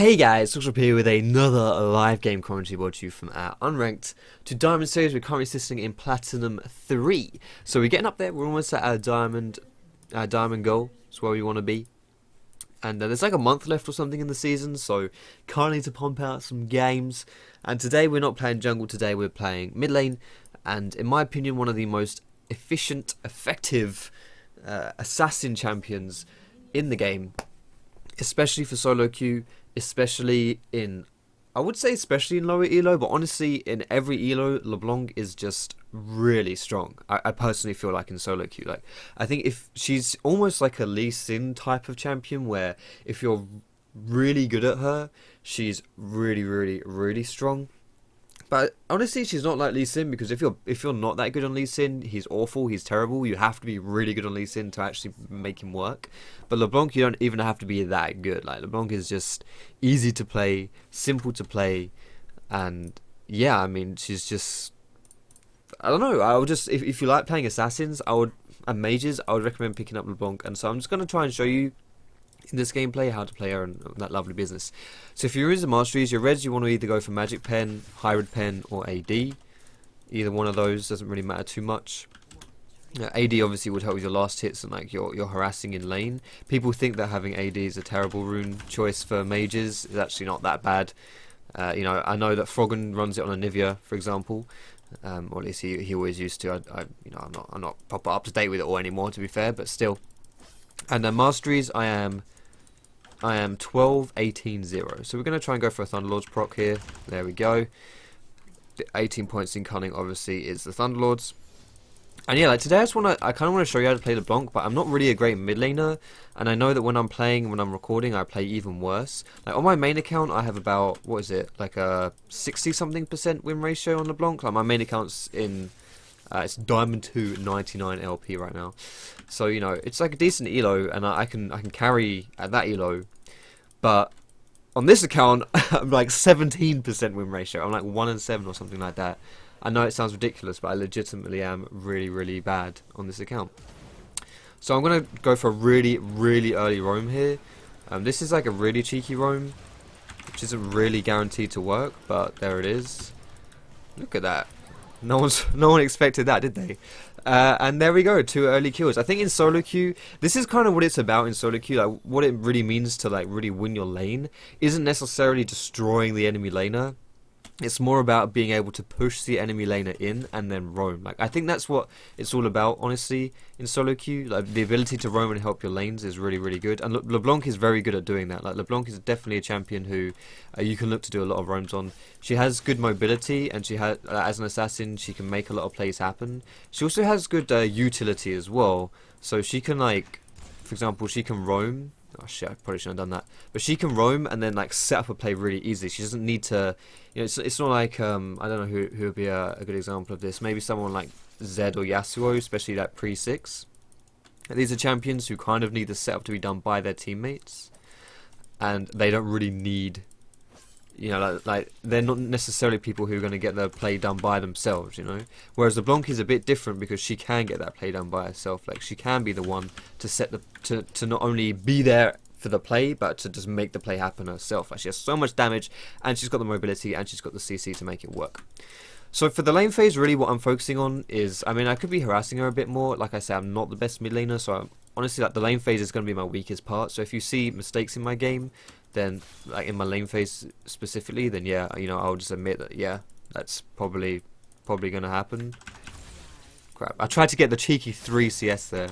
Hey guys, Foxdrop here with another live game commentary brought to you from our Unranked to Diamond series. We're currently sitting in Platinum 3. So we're getting up there, we're almost at our Diamond goal. It's where we want to be. And there's like a month left or something in the season, so can't need to pump out some games. And today we're not playing jungle, today we're playing mid lane. And in my opinion, one of the most efficient, effective assassin champions in the game. Especially for solo queue, especially in, I would say especially in lower elo, but honestly in every elo, Leblanc is just really strong. I personally feel like in solo queue, like I think if she's almost like a Lee Sin type of champion, where if you're really good at her, she's really strong. But honestly, she's not like Lee Sin, because if you're not that good on Lee Sin, he's awful, he's terrible. You have to be really good on Lee Sin to actually make him work. But Leblanc, you don't even have to be that good. Like Leblanc is just easy to play, simple to play, and yeah, I mean, she's just, I don't know. I would just, if you like playing assassins, and mages, I would recommend picking up Leblanc. And so I'm just gonna try and show you in this gameplay how to play her and that lovely business. So if you're using Masteries, your reds, you want to either go for HPlvl, HybridPn or AD. Either one of those doesn't really matter too much. AD obviously would help with your last hits and like you're harassing in lane. People think that having AD is a terrible rune choice for mages. It's actually not that bad. You know, I know that Froggen runs it on a Nivea, for example. Or at least he always used to. I'm not proper up to date with it all anymore, to be fair, but still. And then Masteries, I am 12, 18, 0. So we're going to try and go for a Thunderlords proc here. There we go. The 18 points in cunning obviously is the Thunderlords. And yeah, like today I kind of want to show you how to play Leblanc, but I'm not really a great mid laner, and I know that when I'm recording, I play even worse. Like on my main account, I have about, what is it, like a 60-something% win ratio on Leblanc. Like my main account's in, it's Diamond 2 99 LP right now. So, you know, it's like a decent elo, and I can carry at that elo. But on this account, I'm like 17% win ratio. I'm like 1-7 or something like that. I know it sounds ridiculous, but I legitimately am really bad on this account. So I'm going to go for a really early roam here. This is like a really cheeky roam, which isn't really guaranteed to work, but there it is. Look at that. No one expected that, did they? And there we go, 2 early kills. I think in solo queue, this is kind of what it's about in solo queue. Like what it really means to like really win your lane isn't necessarily destroying the enemy laner. It's more about being able to push the enemy laner in and then roam. Like I think that's what it's all about, honestly, in solo queue. Like the ability to roam and help your lanes is really good. And Leblanc is very good at doing that. Like Leblanc is definitely a champion who you can look to do a lot of roams on. She has good mobility, and she has, as an assassin, she can make a lot of plays happen. She also has good utility as well. So she can, like, for example, she can roam. Oh shit, I probably shouldn't have done that. But she can roam and then like set up a play really easily. She doesn't need to, you know, it's not like, I don't know who would be a good example of this. Maybe someone like Zed or Yasuo, especially like pre-6. These are champions who kind of need the setup to be done by their teammates. And they don't really need, you know, like they're not necessarily people who are going to get the play done by themselves, you know. Whereas Leblanc is a bit different because she can get that play done by herself. Like she can be the one to set the to not only be there for the play, but to just make the play happen herself. Like she has so much damage, and she's got the mobility, and she's got the CC to make it work. So for the lane phase, really what I'm focusing on is, I mean, I could be harassing her a bit more. Like I said, I'm not the best mid laner, so honestly, like the lane phase is going to be my weakest part. So if you see mistakes in my game, then like in my lane phase specifically, then yeah, you know, I'll just admit that yeah, that's probably going to happen. Crap, I tried to get the cheeky 3 CS there,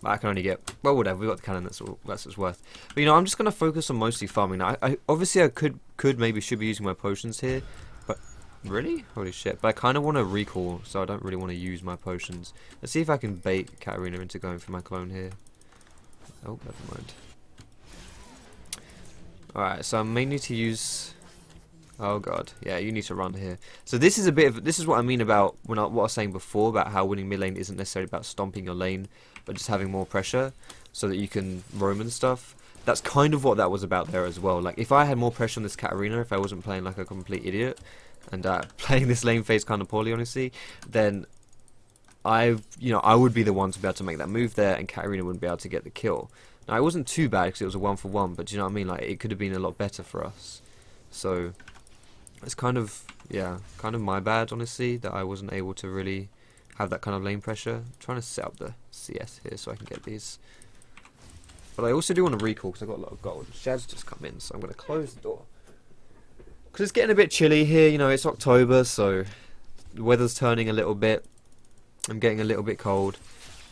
but I can only get, well, whatever, we got the cannon, that's what's worth. But you know, I'm just going to focus on mostly farming now. I obviously I should be using my potions here, but really, holy shit. But I kind of want to recall, so I don't really want to use my potions. Let's see if I can bait Katarina into going for my clone here. Oh, never mind. Alright, so I may need to use, oh god, yeah, you need to run here. So this is this is what I mean about what I was saying before about how winning mid lane isn't necessarily about stomping your lane, but just having more pressure so that you can roam and stuff. That's kind of what that was about there as well. Like if I had more pressure on this Katarina, if I wasn't playing like a complete idiot and playing this lane phase kind of poorly, honestly, then I would be the one to be able to make that move there, and Katarina wouldn't be able to get the kill. Now, it wasn't too bad because it was a 1-for-1, but do you know what I mean? Like, it could have been a lot better for us. So, it's kind of, yeah, kind of my bad, honestly, that I wasn't able to really have that kind of lane pressure. I'm trying to set up the CS here so I can get these. But I also do want to recall because I've got a lot of gold. Shad's just come in, so I'm going to close the door. Because it's getting a bit chilly here, you know, it's October, so the weather's turning a little bit. I'm getting a little bit cold.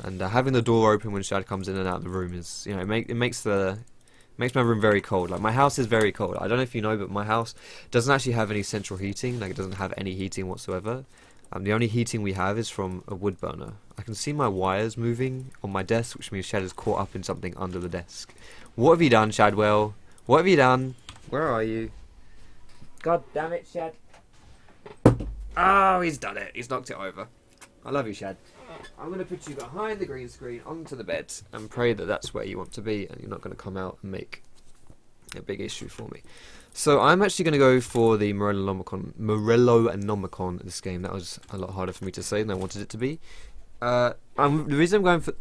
And having the door open when Shad comes in and out of the room is, you know, it makes my room very cold. Like, my house is very cold. I don't know if you know, but my house doesn't actually have any central heating. Like, it doesn't have any heating whatsoever. The only heating we have is from a wood burner. I can see my wires moving on my desk, which means Shad is caught up in something under the desk. What have you done, Shadwell? What have you done? Where are you? God damn it, Shad. Oh, he's done it. He's knocked it over. I love you, Shad. I'm going to put you behind the green screen onto the bed and pray that that's where you want to be and you're not going to come out and make a big issue for me. So I'm actually going to go for the Morellonomicon this game. That was a lot harder for me to say than I wanted it to be. The reason I'm going for...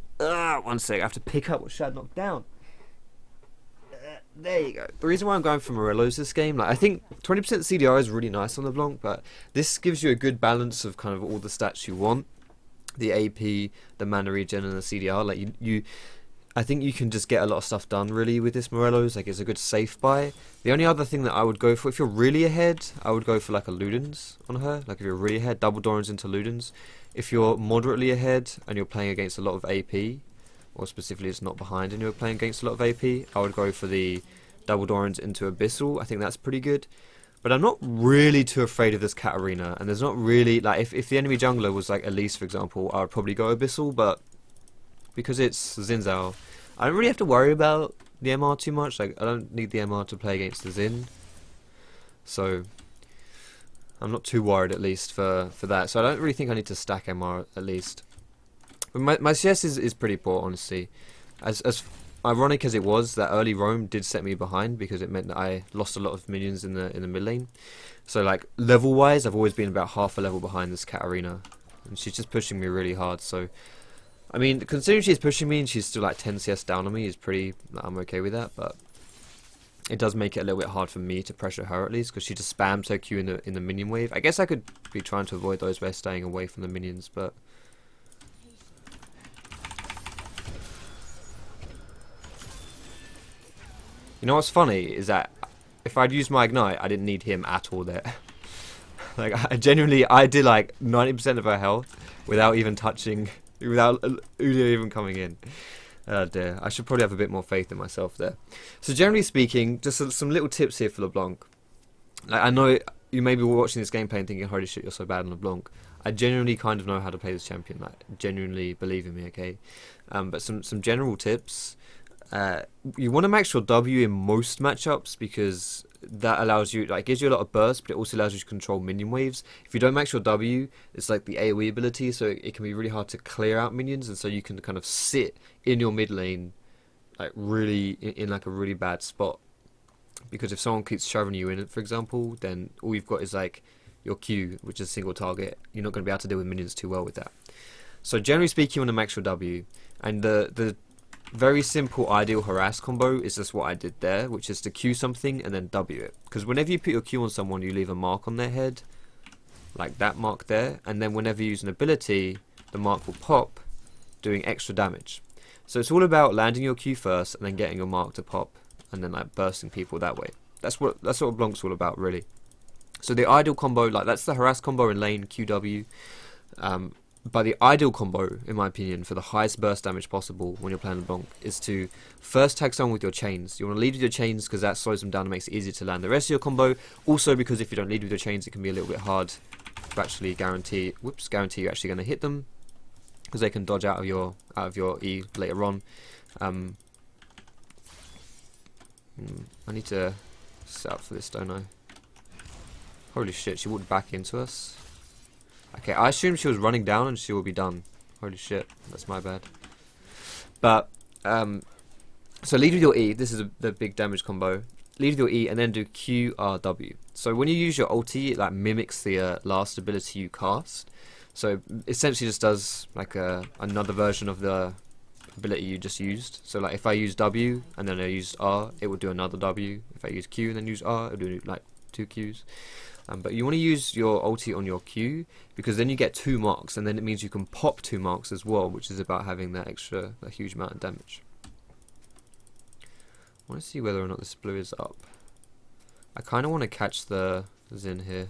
one sec, I have to pick up what Shad knocked down. There you go. The reason why I'm going for Morellos this game, like, I think 20% CDR is really nice on Leblanc, but this gives you a good balance of kind of all the stats you want. The AP, the mana regen, and the CDR. Like, I think you can just get a lot of stuff done really with this Morellos. Like, it's a good safe buy. The only other thing that I would go for, if you're really ahead, I would go for like a Ludens on her. Like, if you're really ahead, double Dorans into Ludens. If you're moderately ahead and you're playing against a lot of AP, or specifically it's not behind and you're playing against a lot of AP, I would go for the double Dorans into Abyssal. I think that's pretty good. But I'm not really too afraid of this Katarina, and there's not really, like, if the enemy jungler was like Elise, for example, I would probably go Abyssal, but because it's Xin Zhao, I don't really have to worry about the MR too much. Like, I don't need the MR to play against the Xin, so I'm not too worried, at least, for that. So I don't really think I need to stack MR, at least. But my CS is pretty poor, honestly. As ironic as it was, that early roam did set me behind because it meant that I lost a lot of minions in the mid lane. So, like, level wise, I've always been about half a level behind this Katarina, and she's just pushing me really hard. So, I mean, considering she's pushing me and she's still like 10 CS down on me, is pretty. I'm okay with that, but it does make it a little bit hard for me to pressure her, at least, because she just spams her Q in the minion wave. I guess I could be trying to avoid those by staying away from the minions, but. You know what's funny is that if I'd used my Ignite, I didn't need him at all there. Like, I did like 90% of her health without even touching, without Udyr even coming in. Oh dear, I should probably have a bit more faith in myself there. So generally speaking, just some little tips here for Leblanc. Like, I know you may be watching this gameplay and thinking, holy shit, you're so bad on Leblanc. I genuinely kind of know how to play this champion. Like, genuinely believe in me, okay? But some general tips. You want to max your W in most matchups because that allows you, like, gives you a lot of burst, but it also allows you to control minion waves. If you don't max your W, it's like the AoE ability, so it can be really hard to clear out minions, and so you can kind of sit in your mid lane, like, really in like a really bad spot. Because if someone keeps shoving you in, for example, then all you've got is like your Q, which is a single target. You're not going to be able to deal with minions too well with that. So generally speaking, you want to max your W, and the very simple ideal harass combo is just what I did there, which is to Q something and then W it. Because whenever you put your Q on someone, you leave a mark on their head, like that mark there, and then whenever you use an ability, the mark will pop, doing extra damage. So it's all about landing your Q first and then getting your mark to pop, and then like bursting people that way. That's what Blanc's all about, really. So the ideal combo, like, that's the harass combo in lane, QW. But the ideal combo, in my opinion, for the highest burst damage possible when you're playing LeBlanc is to first tag someone with your chains. You want to lead with your chains because that slows them down and makes it easier to land the rest of your combo. Also, because if you don't lead with your chains, it can be a little bit hard to actually guarantee you're actually going to hit them, because they can dodge out of your E later on. I need to set up for this, don't I? Holy shit, she walked back into us. Okay, I assumed she was running down and she will be done. Holy shit, that's my bad. But, so lead with your E. This is the big damage combo. Lead with your E and then do QRW. So when you use your ulti, it like mimics the last ability you cast. So essentially just does like another version of the ability you just used. So like if I use W and then I use R, it will do another W. If I use Q and then use R, it will do like 2 Qs. But you want to use your ulti on your Q, because then you get 2 marks, and then it means you can pop 2 marks as well, which is about having that huge amount of damage. I want to see whether or not this blue is up. I kind of want to catch the Xin here.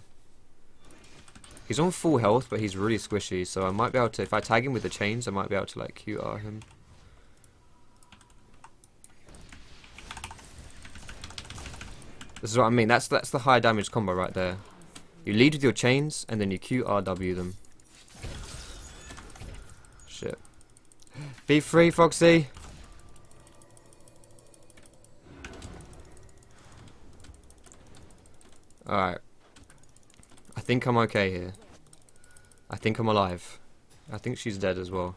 He's on full health, but he's really squishy, so I might be able to, if I tag him with the chains, I might be able to like QR him. This is what I mean. That's the high damage combo right there. You lead with your chains and then you QRW them. Shit. Be free, Foxy. Alright. I think I'm okay here. I think I'm alive. I think she's dead as well.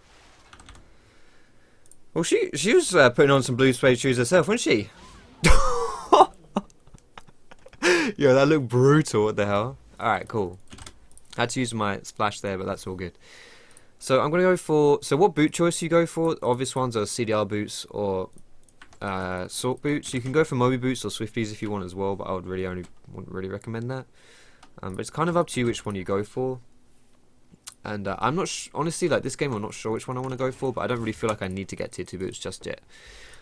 Well, she was putting on some blue suede shoes herself, wasn't she? Yo, that looked brutal. What the hell? Alright, cool. I had to use my splash there, but that's all good. So I'm going to go for... So what boot choice you go for? Obvious ones are CDR boots or Sork boots. You can go for Moby boots or Swifties if you want as well, but I would wouldn't really recommend that. But it's kind of up to you which one you go for. And I'm not... honestly, like this game, I'm not sure which one I want to go for, but I don't really feel like I need to get tier 2 boots just yet.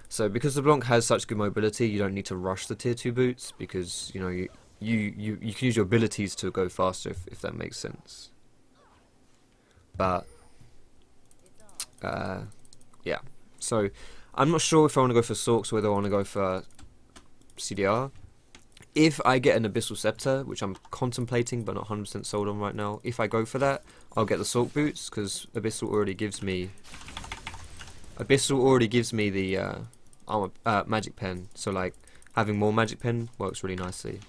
So because Leblanc has such good mobility, you don't need to rush the tier 2 boots, because you know you can use your abilities to go faster if that makes sense. But yeah, so I'm not sure if I want to go for Sorks or whether I want to go for CDR. If I get an Abyssal Scepter, which I'm contemplating but not 100% sold on right now, if I go for that, I'll get the Sork boots, because Abyssal already gives me the Armour, Magic Pen, so like having more Magic Pen works really nicely.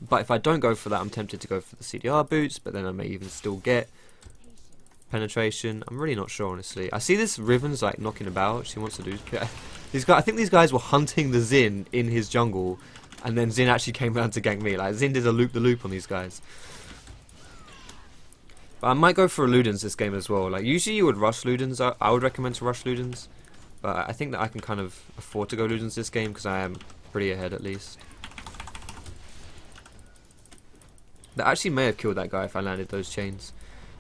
But if I don't go for that, I'm tempted to go for the CDR boots, but then I may even still get penetration. I'm really not sure, honestly. I see this Riven's like knocking about. She wants to do these guys. I think these guys were hunting the Xin in his jungle, and then Xin actually came around to gank me. Like Xin did a loop-the-loop on these guys. But I might go for a Ludens this game as well. Like usually you would rush Ludens. I would recommend to rush Ludens. But I think that I can kind of afford to go Ludens this game because I am pretty ahead at least. That actually may have killed that guy if I landed those chains.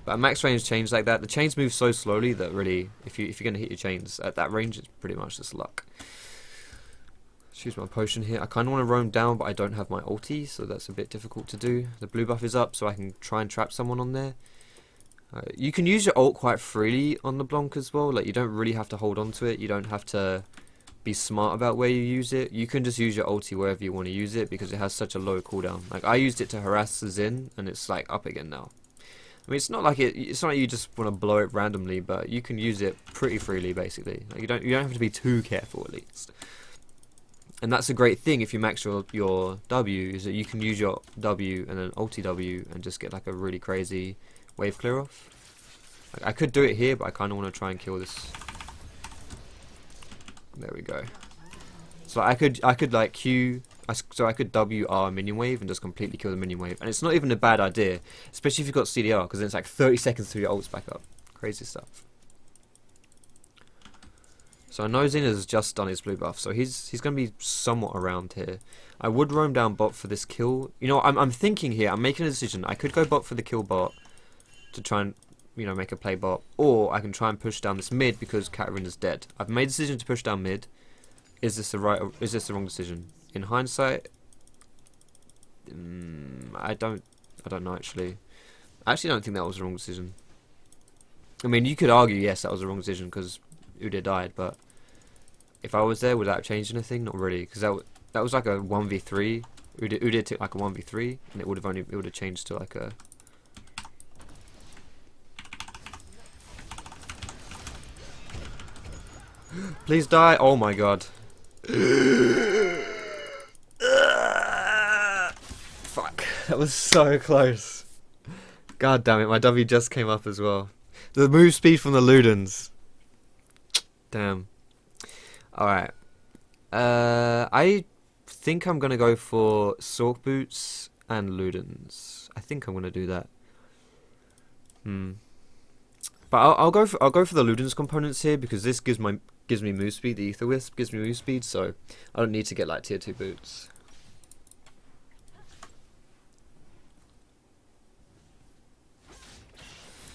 But at max range chains like that, the chains move so slowly that really, if you're going to hit your chains at that range, it's pretty much just luck. Choose my potion here. I kind of want to roam down, but I don't have my ulti, so that's a bit difficult to do. The blue buff is up, so I can try and trap someone on there. You can use your ult quite freely on Leblanc as well. Like you don't really have to hold on to it. You don't have to be smart about where you use it. You can just use your ulti wherever you want to use it because it has such a low cooldown. Like I used it to harass the Xin, and it's like up again now. I mean, it's not like you just want to blow it randomly, but you can use it pretty freely basically. Like you don't have to be too careful at least. And that's a great thing if you max your W, is that you can use your W and then ulti W and just get like a really crazy wave clear off. Like, I could do it here, but I kind of want to try and kill this. There we go. So I could like so I could WR minion wave and just completely kill the minion wave, and it's not even a bad idea, especially if you've got CDR, because then it's like 30 seconds till your ult's back up. Crazy stuff. So I know Xin has just done his blue buff, so he's going to be somewhat around here. I would roam down bot for this kill. You know, I'm thinking here. I'm making a decision. I could go bot for the kill bot to try and, you know, make a play bot, or I can try and push down this mid because Katarina is dead. I've made a decision to push down mid. Is this the right? Or is this the wrong decision? In hindsight, I don't know actually. I actually don't think that was the wrong decision. I mean, you could argue yes, that was the wrong decision because Udyr died, but if I was there, would that have changed anything? Not really, because that was like a 1v3. Udyr took like a 1v3, and it would have changed to like a. Please die! Oh my god. Fuck, that was so close. God damn it, my W just came up as well. The move speed from the Ludens. Damn. Alright. I think I'm gonna go for Sork boots and Ludens. I think I'm gonna do that. But But I'll go for the Ludens components here because this gives me move speed. The Ether Wisp gives me move speed, so I don't need to get like tier 2 boots.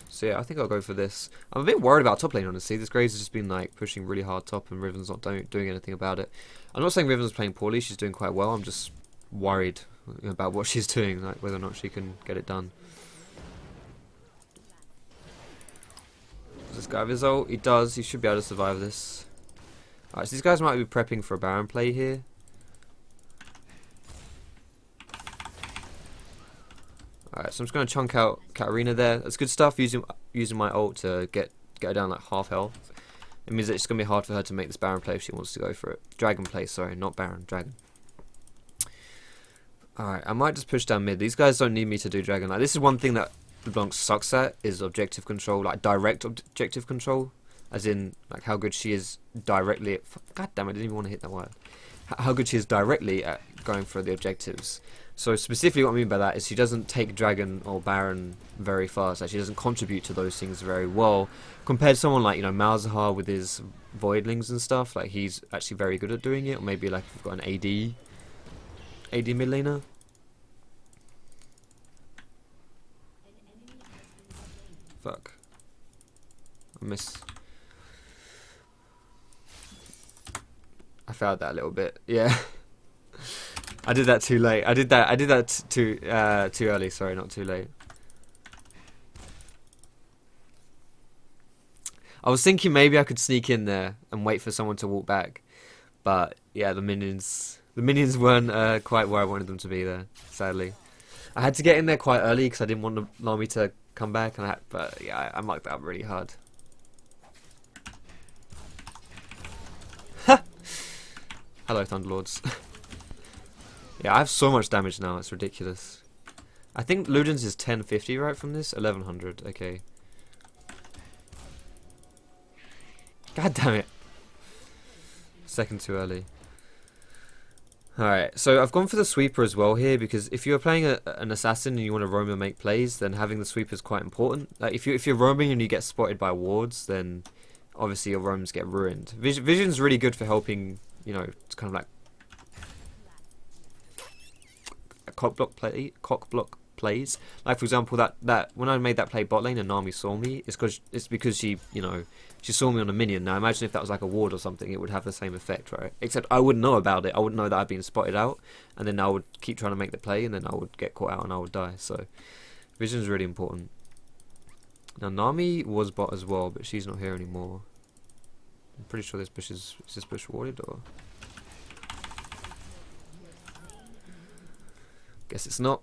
So yeah, I think I'll go for this. I'm a bit worried about top lane, honestly. This Graves has just been like pushing really hard top, and Riven's not doing anything about it. I'm not saying Riven's playing poorly; she's doing quite well. I'm just worried about what she's doing, like whether or not she can get it done. Does this guy have his ult? He does. He should be able to survive this. Alright, so these guys might be prepping for a Baron play here. Alright, so I'm just going to chunk out Katarina there. That's good stuff, using my ult to get her down like half health. It means that it's going to be hard for her to make this Baron play if she wants to go for it. Dragon play, sorry, not Baron, Dragon. Alright, I might just push down mid. These guys don't need me to do Dragon. Like, this is one thing that Leblanc sucks at, is objective control, like direct objective control. As in, like, how good she is directly at... God damn it, I didn't even want to hit that word. How good she is directly at going for the objectives. So specifically what I mean by that is she doesn't take Dragon or Baron very fast. Like, she doesn't contribute to those things very well. Compared to someone like, you know, Malzahar with his Voidlings and stuff. Like, he's actually very good at doing it. Or maybe, like, if you've got an AD mid laner. Fuck. I missed... I failed that a little bit. Yeah. I did that too late. I did that too early, sorry, not too late. I was thinking maybe I could sneak in there and wait for someone to walk back. But yeah, the minions weren't quite where I wanted them to be there, sadly. I had to get in there quite early because I didn't want the army to come back, but yeah, I mucked that up really hard. Hello, Thunderlords. Yeah, I have so much damage now, it's ridiculous. I think Ludens is 1050 right from this? 1100, okay. God damn it. Second too early. Alright, so I've gone for the sweeper as well here, because if you're playing an assassin and you want to roam and make plays, then having the sweeper is quite important. Like, if you're roaming and you get spotted by wards, then obviously your roams get ruined. Vision's really good for helping, you know, it's kind of like a cock block plays. Like, for example, that when I made that play bot lane and Nami saw me, it's because she, you know, she saw me on a minion. Now imagine if that was like a ward or something, it would have the same effect, right? Except I wouldn't know about it. I wouldn't know that I'd been spotted out, and then I would keep trying to make the play, and then I would get caught out and I would die. So vision is really important. Now Nami was bot as well, but she's not here anymore. I'm pretty sure this bush is this bush warded, or guess it's not.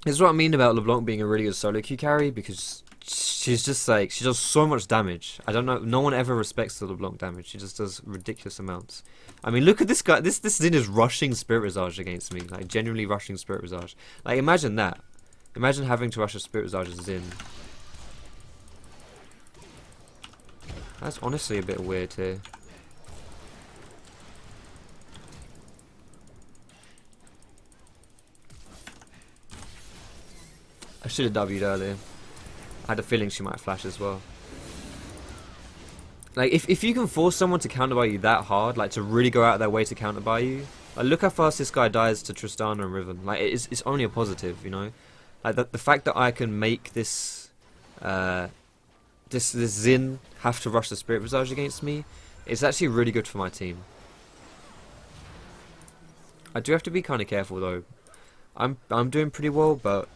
This is what I mean about Leblanc being a really good solo queue carry, because she's just like, she does so much damage. I don't know, no one ever respects the Leblanc damage. She just does ridiculous amounts. I mean, look at this guy. This Zin is rushing Spirit Visage against me, like genuinely rushing Spirit Visage. Like, imagine that. Imagine having to rush a Spirit Visage as Zin. That's honestly a bit weird here. I should have W'd earlier. I had a feeling she might flash as well. Like, if you can force someone to counter buy you that hard, like to really go out of their way to counter buy you, like look how fast this guy dies to Tristana and Riven. Like, it's only a positive, you know. Like the fact that I can make this this Zin have to rush the Spirit Visage against me, it's actually really good for my team. I do have to be kind of careful though. I'm doing pretty well, but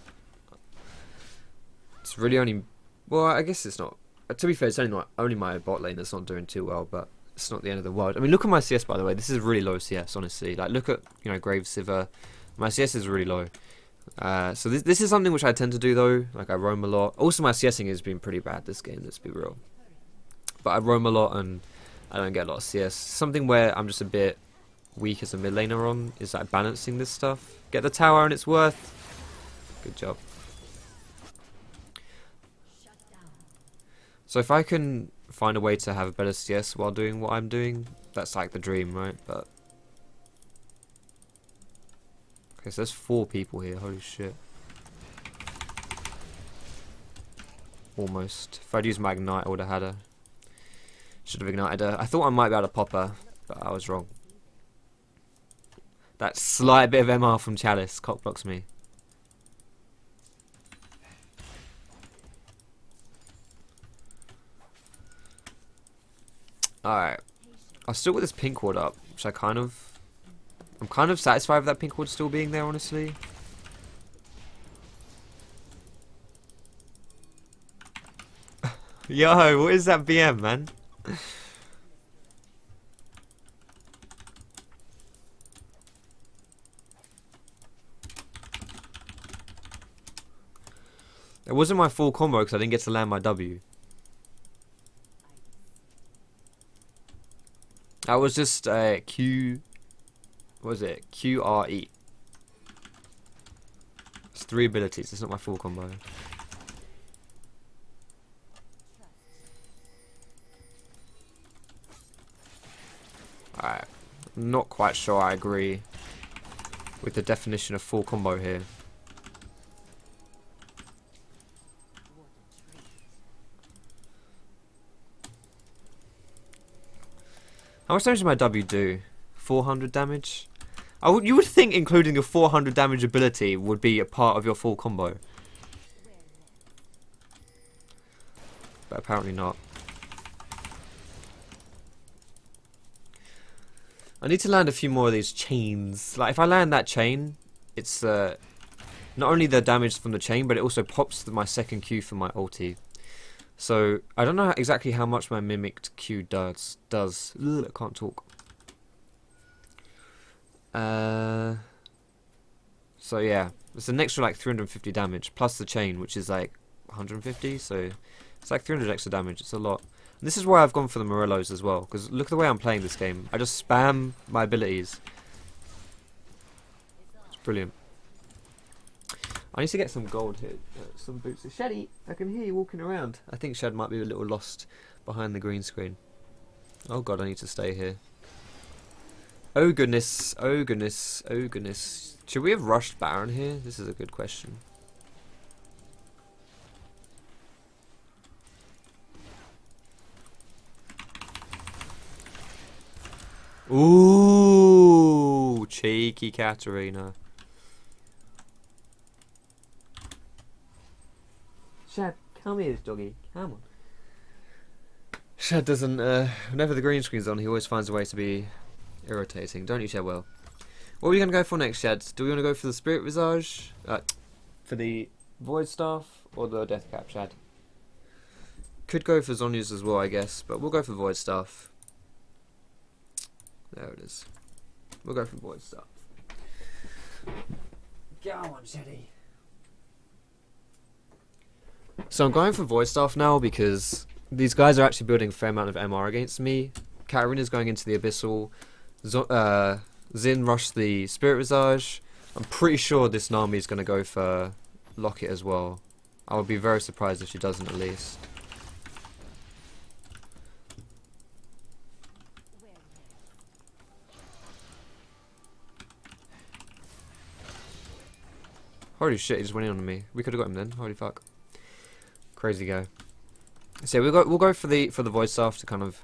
it's really only, well, I guess it's not. To be fair, it's only my bot lane that's not doing too well, but it's not the end of the world. I mean, look at my CS, by the way. This is really low CS, honestly. Like, look at, you know, Graves, Sivir. My CS is really low. So this is something which I tend to do, though. Like, I roam a lot. Also, my CSing has been pretty bad this game, let's be real. But I roam a lot, and I don't get a lot of CS. Something where I'm just a bit weak as a mid laner on is, like, balancing this stuff. Get the tower, and it's worth. Good job. So if I can find a way to have a better CS while doing what I'm doing, that's like the dream, right? But okay, so there's 4 people here. Holy shit! almost. If I'd used my ignite, I would have had her. Should have ignited her. I thought I might be able to pop her, but I was wrong. That slight bit of MR from Chalice cockblocks me. Alright. I'll still with this pink ward up, which I'm kind of satisfied with that pink ward still being there, honestly. Yo, what is that BM, man? It wasn't my full combo because I didn't get to land my W. That was just Q. What was it? QRE. It's 3 abilities. It's not my full combo. Alright. I'm not quite sure I agree with the definition of full combo here. How much damage did my W do? 400 damage? You would think including a 400 damage ability would be a part of your full combo. But apparently not. I need to land a few more of these chains. Like, if I land that chain, it's not only the damage from the chain, but it also pops my second Q for my ulti. So, I don't know exactly how much my mimicked Q does. Ugh, I can't talk. So yeah, it's an extra like 350 damage, plus the chain, which is like 150, so it's like 300 extra damage, it's a lot. And this is why I've gone for the Morellos as well, because look at the way I'm playing this game. I just spam my abilities. It's brilliant. I need to get some gold here, some boots. Shaddy, I can hear you walking around. I think Shad might be a little lost behind the green screen. Oh god, I need to stay here. Oh goodness, oh goodness, oh goodness. Should we have rushed Baron here? This is a good question. Ooh, cheeky Katarina. Shad, come here, doggy. Come on. Shad doesn't, whenever the green screen's on, he always finds a way to be irritating. Don't you, Shad? Well, what are we going to go for next, Shad? Do we want to go for the Spirit Visage? For the Void Staff? Or the Death Cap, Shad? Could go for Zonya's as well, I guess. But we'll go for Void Staff. There it is. We'll go for Void Staff. Go on, Shaddy. So I'm going for Void Staff now because these guys are actually building a fair amount of MR against me. Katarina's going into the Abyssal. Xin rushed the Spirit Visage. I'm pretty sure this Nami is going to go for Locket as well. I would be very surprised if she doesn't at least. Holy shit, he just went in on me. We could have got him then. Holy fuck. Crazy guy. So we'll go for the Void Staff to kind of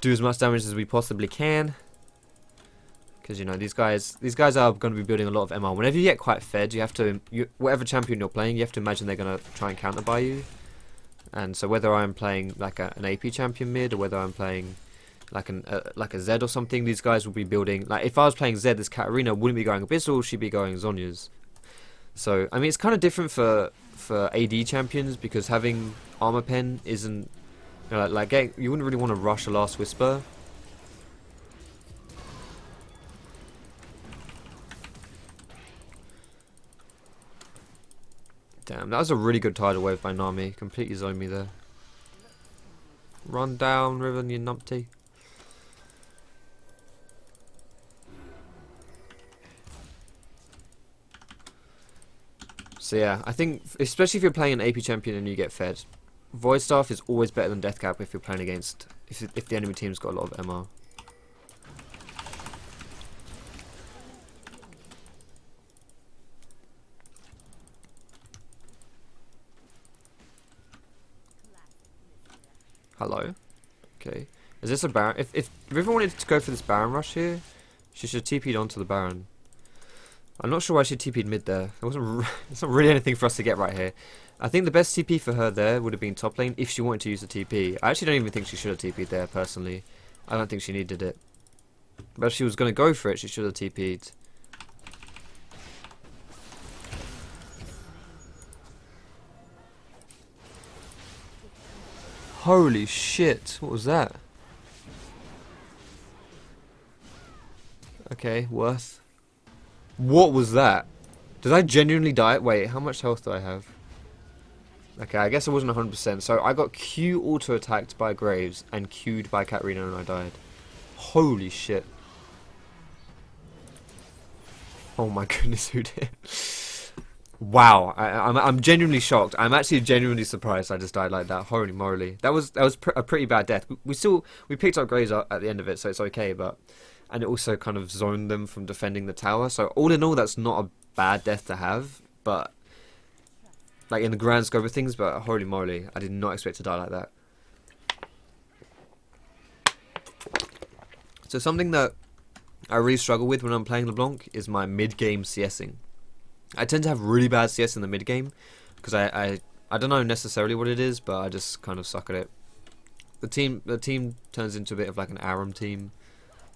do as much damage as we possibly can. Because you know these guys are going to be building a lot of MR. Whenever you get quite fed, you have to whatever champion you're playing, you have to imagine they're going to try and counter by you. And so whether I'm playing like an AP champion mid or whether I'm playing like a Zed or something, these guys will be building. Like if I was playing Zed, this Katarina wouldn't be going Abyssal, she'd be going Zonya's. So I mean it's kind of different for AD champions because having Armour Pen isn't you wouldn't really want to rush a Last Whisper. Damn, that was a really good tidal wave by Nami. Completely zoned me there. Run down, Riven, you numpty. So yeah, I think, especially if you're playing an AP champion and you get fed, Void Staff is always better than Death Cap if you're playing against, if the enemy team's got a lot of MR. Hello. Okay. Is this a Baron? If River wanted to go for this Baron rush here, she should have TP'd onto the Baron. I'm not sure why she TP'd mid there. It's not really anything for us to get right here. I think the best TP for her there would have been top lane if she wanted to use the TP. I actually don't even think she should have TP'd there, personally. I don't think she needed it. But if she was going to go for it, she should have TP'd. Holy shit, what was that? Okay, worth. What was that? Did I genuinely die? Wait, how much health do I have? Okay, I guess it wasn't 100%. So I got Q auto-attacked by Graves and Q'd by Katarina and I died. Holy shit. Oh my goodness, who did? Wow, I'm genuinely shocked. I'm actually genuinely surprised I just died like that. Holy moly. That was a pretty bad death. We picked up Graves at the end of it, so it's okay, but... And it also kind of zoned them from defending the tower. So all in all, that's not a bad death to have, but... Like in the grand scope of things, but holy moly, I did not expect to die like that. So something that I really struggle with when I'm playing Leblanc is my mid-game CSing. I tend to have really bad CS in the mid-game, because I don't know necessarily what it is, but I just kind of suck at it. The team turns into a bit of like an Aram team,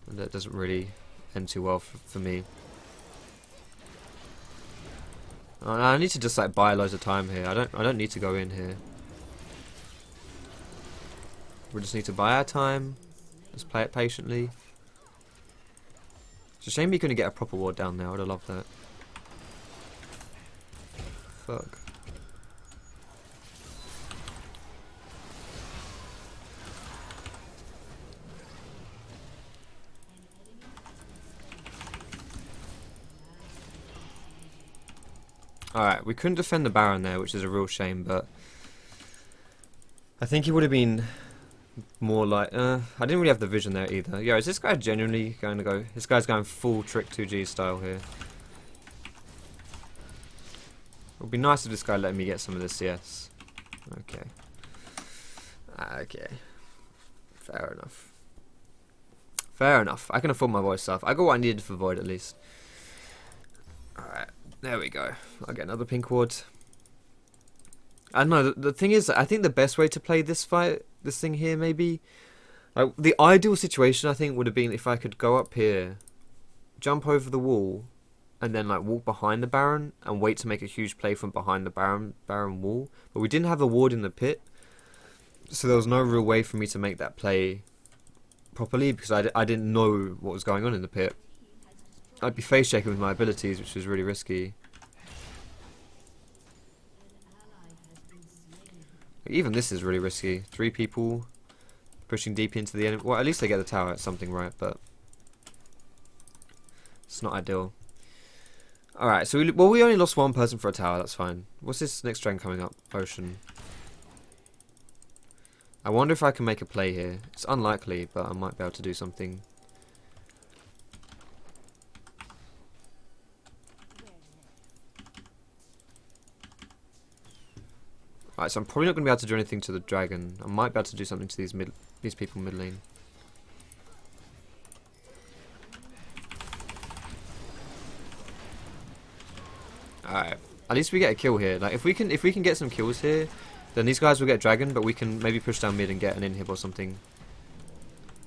and that doesn't really end too well for me. I need to just like buy loads of time here. I don't need to go in here. We just need to buy our time. Just play it patiently. It's a shame we couldn't get a proper ward down there. I would have loved that. Fuck. Alright, we couldn't defend the Baron there, which is a real shame, but I think he would have been more like... I didn't really have the vision there either. Yo, is this guy genuinely going to go... This guy's going full Trick 2G style here. It would be nice if this guy let me get some of the CS. Okay. Okay. Fair enough. Fair enough. I can afford my voice stuff. I got what I needed for Void at least. Alright. There we go. I'll get another pink ward. I don't know, the thing is, I think the best way to play this thing here, maybe, like, the ideal situation, I think, would have been if I could go up here, jump over the wall, and then, like, walk behind the Baron, and wait to make a huge play from behind the Baron wall. But we didn't have a ward in the pit, so there was no real way for me to make that play properly, because I didn't know what was going on in the pit. I'd be face checking with my abilities, which was really risky. Even this is really risky. 3 people pushing deep into the enemy. Well, at least they get the tower at something right, but it's not ideal. Alright, so we only lost 1 person for a tower, that's fine. What's this next drain coming up? Ocean. I wonder if I can make a play here. It's unlikely, but I might be able to do something. Alright, so I'm probably not going to be able to do anything to the dragon. I might be able to do something to these people mid lane. Alright, at least we get a kill here. Like if we can get some kills here, then these guys will get dragon, but we can maybe push down mid and get an inhib or something.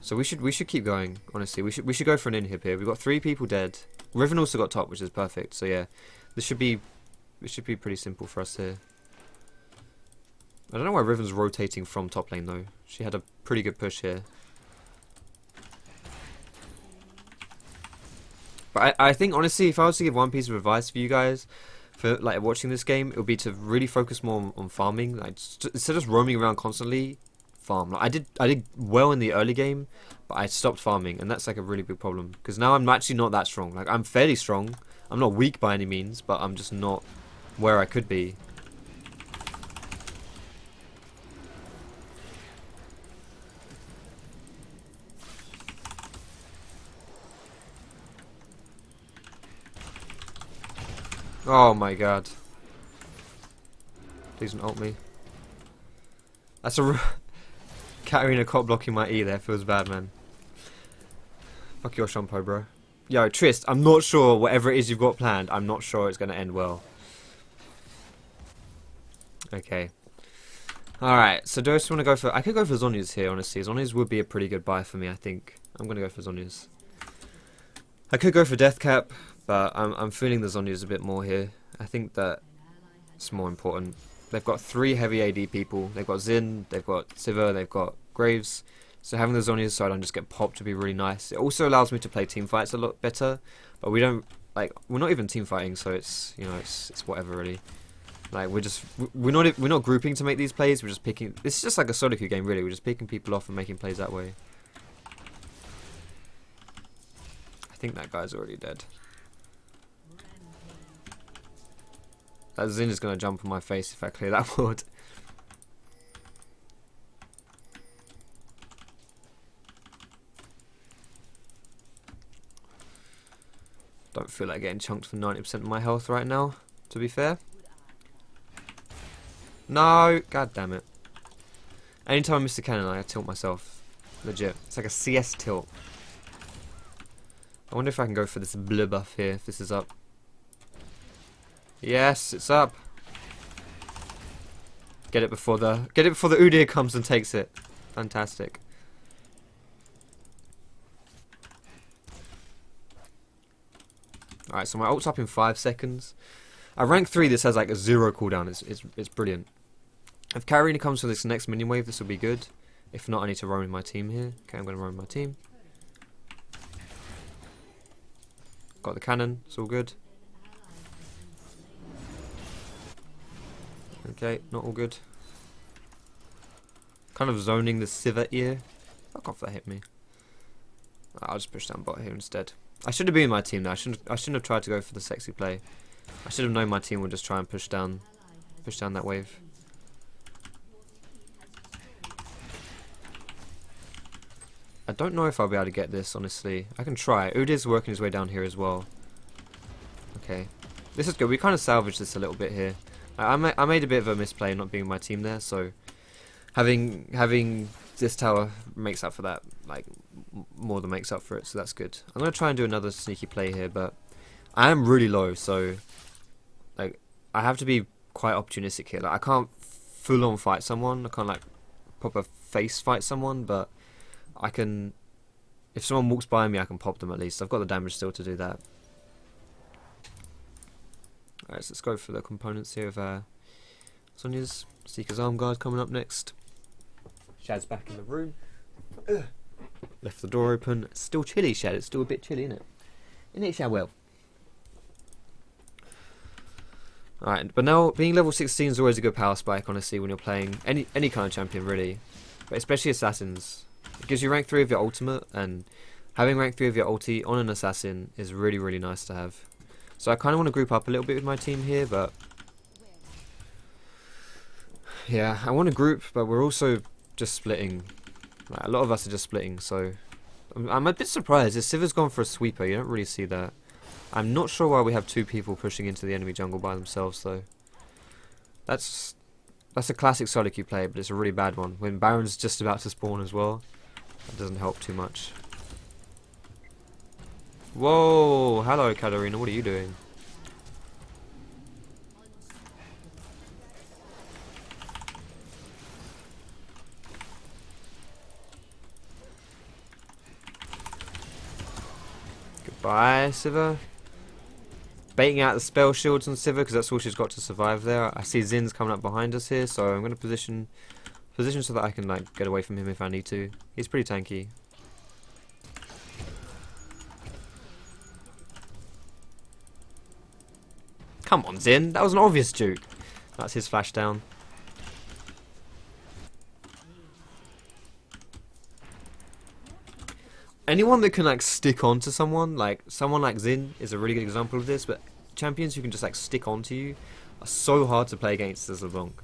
So we should keep going. Honestly, we should go for an inhib here. We've got 3 people dead. Riven also got top, which is perfect. So yeah, this should be pretty simple for us here. I don't know why Riven's rotating from top lane though. She had a pretty good push here. But I think honestly, if I was to give one piece of advice for you guys for like watching this game, it would be to really focus more on farming. Like instead of just roaming around constantly, farm. Like I did well in the early game, but I stopped farming, and that's like a really big problem because now I'm actually not that strong. Like I'm fairly strong. I'm not weak by any means, but I'm just not where I could be. Oh my god. Please don't ult me. That's a... Katarina caught blocking my E there. Feels bad, man. Fuck your shampoo, bro. Yo, Trist, I'm not sure whatever it is you've got planned. I'm not sure it's going to end well. Okay. Alright, so do I just want to go for... I could go for Zhonya's here, honestly. Zhonya's would be a pretty good buy for me, I think. I'm going to go for Zhonya's. I could go for Deathcap, but I'm feeling the Zhonya's a bit more here. I think that it's more important. They've got 3 heavy AD people. They've got Xin, they've got Sivir, they've got Graves. So having the Zhonya's so I don't just get popped would be really nice. It also allows me to play team fights a lot better. But we don't... Like, we're not even team fighting, so it's, you know, it's whatever, really. Like, we're not grouping to make these plays, we're just picking... This is just like a solo queue game, really. We're just picking people off and making plays that way. I think that guy's already dead. That Xin is going to jump on my face if I clear that ward. Don't feel like getting chunked for 90% of my health right now, to be fair. No! God damn it. Anytime I miss the cannon, I tilt myself. Legit. It's like a CS tilt. I wonder if I can go for this blue buff here, if this is up. Yes, it's up. Get it before the Udyr comes and takes it. Fantastic. Alright, so my ult's up in 5 seconds. At rank 3 this has like a 0 cooldown, it's brilliant. If Katarina comes for this next minion wave, this will be good. If not, I need to roam with my team here. Okay, I'm going to roam with my team. Got the cannon, it's all good. Okay, not all good. Kind of zoning the Sivir ear. Fuck off, that hit me. I'll just push down bot here instead. I should have been in my team now. I shouldn't have tried to go for the sexy play. I should have known my team would just try and push down that wave. I don't know if I'll be able to get this, honestly. I can try. Udyr's working his way down here as well. Okay. This is good. We kind of salvaged this a little bit here. I made a bit of a misplay not being in my team there, so having this tower makes up for that, like more than makes up for it, so that's good. I'm going to try and do another sneaky play here, but I am really low, so like I have to be quite opportunistic here. Like I can't full on fight someone, I can't like proper face fight someone, but I can, if someone walks by me I can pop them at least. I've got the damage still to do that. Alright, so let's go for the components here of Sonya's. Seeker's Arm Guard coming up next. Shad's back in the room. Left the door open. It's still chilly, Shad. It's still a bit chilly, isn't it? Isn't it, Shad? Well. Alright, but now being level 16 is always a good power spike, honestly, when you're playing any kind of champion, really. But especially assassins. It gives you rank 3 of your ultimate, and having rank 3 of your ulti on an assassin is really, really nice to have. So I kind of want to group up a little bit with my team here, but yeah, I want to group, but we're also just splitting. Like, a lot of us are just splitting, so I'm a bit surprised. If Sivir's gone for a sweeper, you don't really see that. I'm not sure why we have 2 people pushing into the enemy jungle by themselves, though. That's a classic solo queue play, but it's a really bad one. When Baron's just about to spawn as well, that doesn't help too much. Whoa! Hello, Katarina. What are you doing? Goodbye, Sivir. Baiting out the spell shields on Sivir because that's all she's got to survive there. I see Xin's coming up behind us here, so I'm going to position so that I can like get away from him if I need to. He's pretty tanky. Come on, Xin. That was an obvious juke. That's his flash down. Anyone that can like stick onto someone like Xin is a really good example of this, but champions who can just like stick onto you are so hard to play against as Leblanc.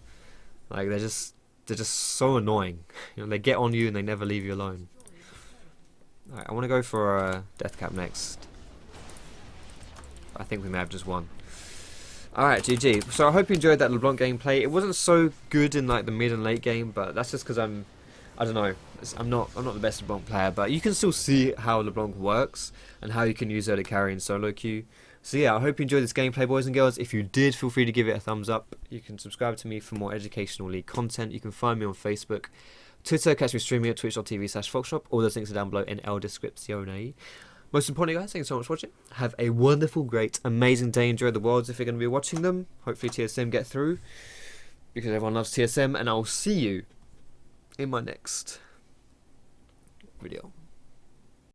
Like they're just so annoying. You know, they get on you and they never leave you alone. Alright, I want to go for Deathcap next. I think we may have just won. Alright, GG. So I hope you enjoyed that LeBlanc gameplay. It wasn't so good in like the mid and late game, but that's just because I'm I don't know. I'm not the best LeBlanc player, but you can still see how LeBlanc works and how you can use her to carry in solo queue. So yeah, I hope you enjoyed this gameplay, boys and girls. If you did, feel free to give it a thumbs up. You can subscribe to me for more educational league content. You can find me on Facebook, Twitter, catch me streaming at twitch.tv/Foxdrop. All those links are down below in El Descriptione. Most importantly, guys, thank you so much for watching. Have a wonderful, great, amazing day. Enjoy the Worlds if you're going to be watching them. Hopefully TSM get through, because everyone loves TSM, and I'll see you in my next video.